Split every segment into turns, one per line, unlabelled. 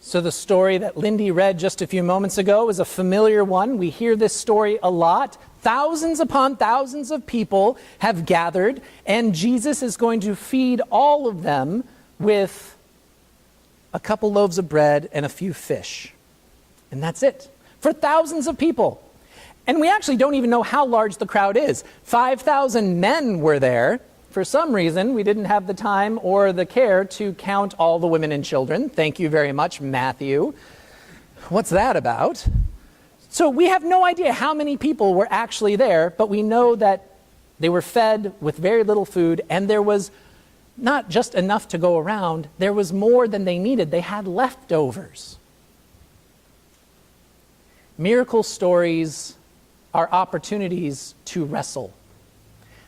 So the story that Lindy read just a few moments ago is a familiar one. We hear this story a lot. Thousands upon thousands of people have gathered, and Jesus is going to feed all of them with a couple loaves of bread and a few fish. And that's it, for thousands of people. And we actually don't even know how large the crowd is. 5,000 men were there. For some reason, we didn't have the time or the care to count all the women and children. Thank you very much, Matthew. What's that about? So we have no idea how many people were actually there, but we know that they were fed with very little food, and there was not just enough to go around, there was more than they needed. They had leftovers. Miracle stories are opportunities to wrestle.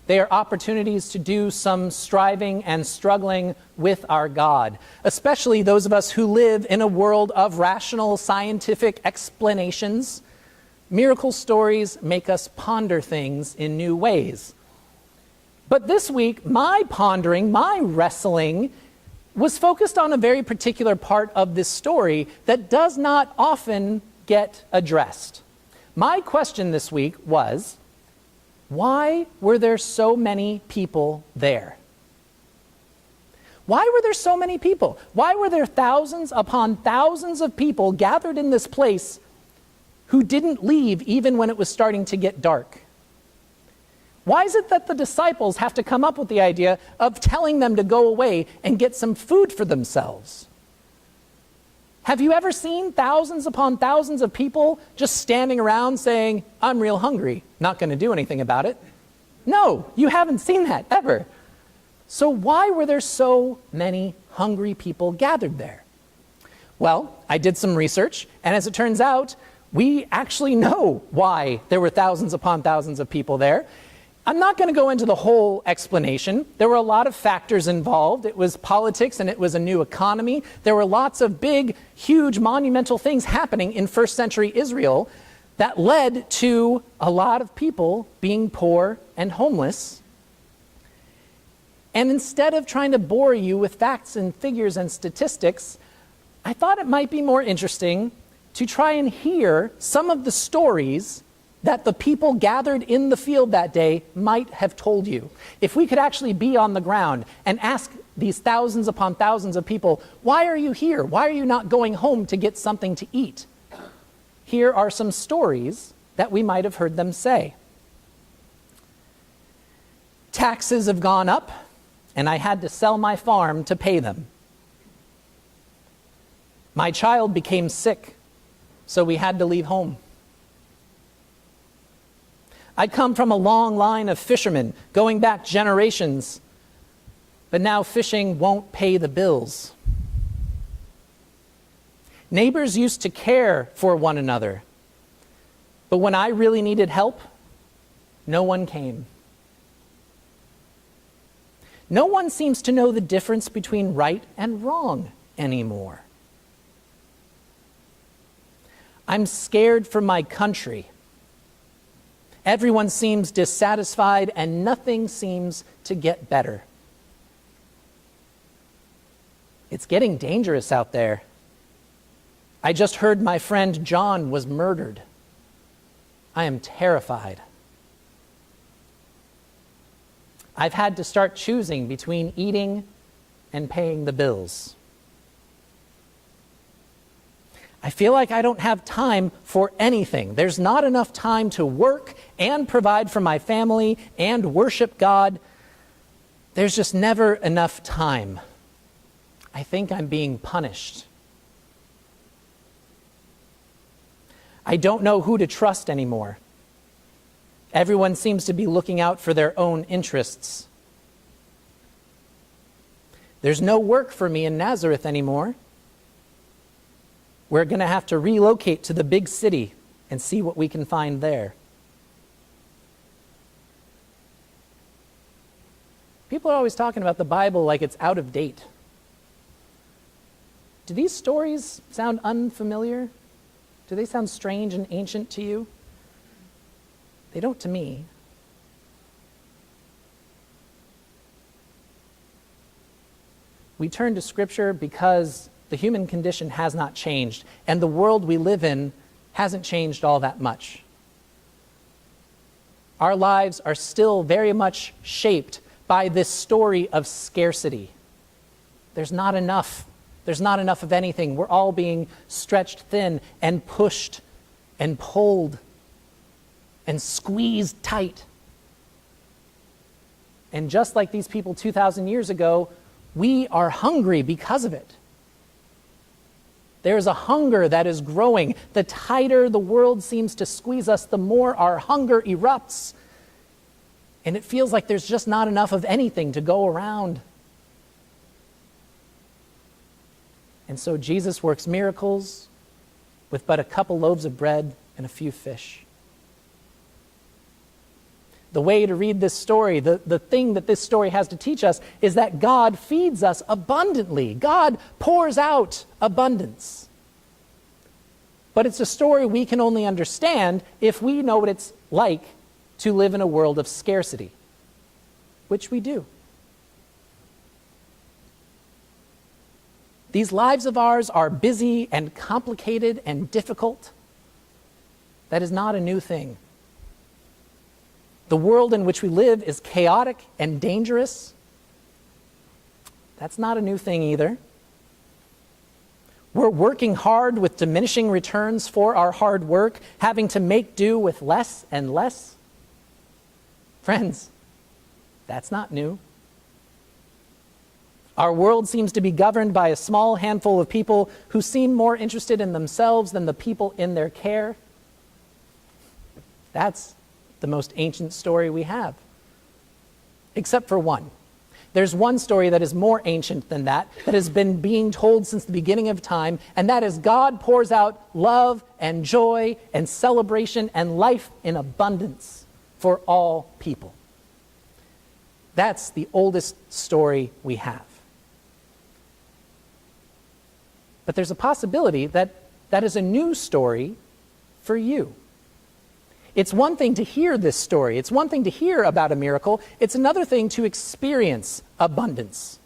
They are opportunities to do some striving and struggling with our God, especially those of us who live in a world of rational scientific explanations. Miracle stories make us ponder things in new ways. But this week, my pondering, my wrestling, was focused on a very particular part of this story that does not often get addressed. My question this week was, why were there so many people there? Why were there so many people? Why were there thousands upon thousands of people gathered in this place who didn't leave even when it was starting to get dark? Why is it that the disciples have to come up with the idea of telling them to go away and get some food for themselves? Have you ever seen thousands upon thousands of people just standing around saying, "I'm real hungry, not going to do anything about it"? No, you haven't seen that ever. So why were there so many hungry people gathered there? Well, I did some research, and as it turns out, we actually know why there were thousands upon thousands of people there. I'm not going to go into the whole explanation. There were a lot of factors involved. It was politics and it was a new economy. There were lots of big, huge, monumental things happening in first century Israel that led to a lot of people being poor and homeless. And instead of trying to bore you with facts and figures and statistics, I thought it might be more interesting to try and hear some of the stories that the people gathered in the field that day might have told you. If we could actually be on the ground and ask these thousands upon thousands of people, why are you here? Why are you not going home to get something to eat? Here are some stories that we might have heard them say. Taxes have gone up, and I had to sell my farm to pay them. My child became sick, so we had to leave home. I come from a long line of fishermen, going back generations, but now fishing won't pay the bills. Neighbors used to care for one another, but when I really needed help, no one came. No one seems to know the difference between right and wrong anymore. I'm scared for my country. Everyone seems dissatisfied and nothing seems to get better. It's getting dangerous out there. I just heard my friend John was murdered. I am terrified. I've had to start choosing between eating and paying the bills. I feel like I don't have time for anything. There's not enough time to work and provide for my family and worship God. There's just never enough time. I think I'm being punished. I don't know who to trust anymore. Everyone seems to be looking out for their own interests. There's no work for me in Nazareth anymore. We're going to have to relocate to the big city and see what we can find there. People are always talking about the Bible like it's out of date. Do these stories sound unfamiliar? Do they sound strange and ancient to you? They don't to me. We turn to Scripture because the human condition has not changed, and the world we live in hasn't changed all that much. Our lives are still very much shaped by this story of scarcity. There's not enough. There's not enough of anything. We're all being stretched thin and pushed and pulled and squeezed tight. And just like these people 2,000 years ago, we are hungry because of it. There's a hunger that is growing. The tighter the world seems to squeeze us, the more our hunger erupts. And it feels like there's just not enough of anything to go around. And so Jesus works miracles with but a couple loaves of bread and a few fish. The way to read this story, the thing that this story has to teach us, is that God feeds us abundantly. God pours out abundance. But it's a story we can only understand if we know what it's like to live in a world of scarcity, which we do. These lives of ours are busy and complicated and difficult. That is not a new thing. The world in which we live is chaotic and dangerous. That's not a new thing either. We're working hard with diminishing returns for our hard work, having to make do with less and less. Friends, that's not new. Our world seems to be governed by a small handful of people who seem more interested in themselves than the people in their care. That's the most ancient story we have. Except for one. There's one story that is more ancient than that has been being told since the beginning of time, and that is God pours out love and joy and celebration and life in abundance for all people. That's the oldest story we have. But there's a possibility that that is a new story for you. It's one thing to hear this story. It's one thing to hear about a miracle. It's another thing to experience abundance.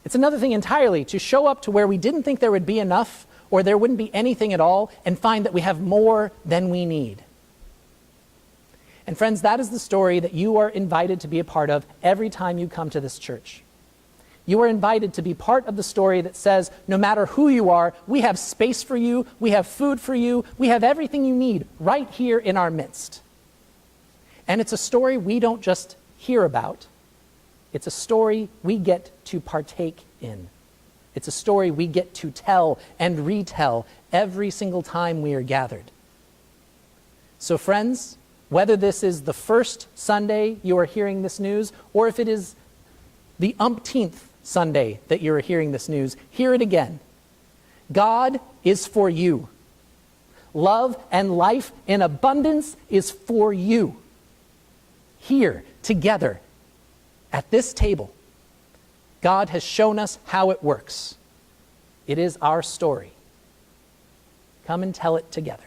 It's another thing entirely to show up to where we didn't think there would be enough or there wouldn't be anything at all and find that we have more than we need. And friends, that is the story that you are invited to be a part of every time you come to this church. You are invited to be part of the story that says, no matter who you are, we have space for you, we have food for you, we have everything you need right here in our midst. And it's a story we don't just hear about. It's a story we get to partake in. It's a story we get to tell and retell every single time we are gathered. So friends, whether this is the first Sunday you are hearing this news, or if it is the umpteenth Sunday that you're hearing this news, hear it again. God is for you. Love and life in abundance is for you. Here, together, at this table, God has shown us how it works. It is our story. Come and tell it together.